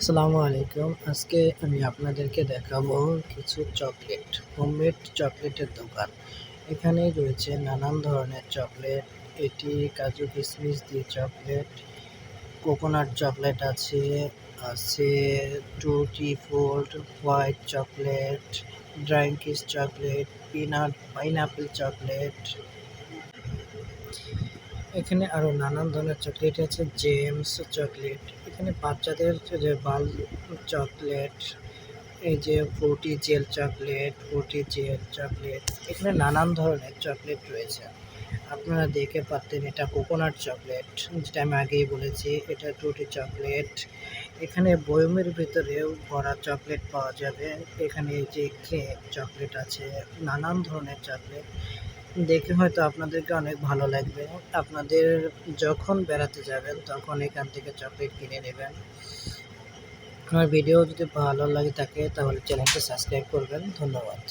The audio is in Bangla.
আসসালামু আলাইকুম। আজকে আমি আপনাদেরকে দেখাবো কিছু চকলেট, হোমমেড চকলেটের দোকান। এখানে রয়েছে নানান ধরনের চকলেট। এটি কাজু কিশমিশ দিয়ে চকলেট, কোকোনাট চকলেট আছে, আছে টুটি fruit, white chocolate, dry kiss chocolate, pineapple chocolate. এখানে আরো নানান ধরনের চকলেট আছে, জেমস চকলেট। এখানে বাচ্চাদের যে বাল চকলেট, এই যে ফ্রুটি জেল চকলেট। এখানে নানান ধরনের চকলেট রয়েছে। আপনারা দেখে পারতেন এটা কোকোনাট চকলেট, যেটা আমি আগেই বলেছি। এটা টুটি চকলেট। এখানে বয়মের ভিতরেও ভরা চকলেট পাওয়া যাবে। এখানে যে কেক চকলেট আছে, নানান ধরনের চকলেট। দেখে হয়তো আপনাদেরকে অনেক ভালো লাগবে। আপনাদের যখন বেড়াতে যাবেন তখন এখান থেকে চকলেট কিনে নেবেন। আমার ভিডিও যদি ভালো লাগে থাকে তাহলে চ্যানেলটি সাবস্ক্রাইব করবেন। ধন্যবাদ।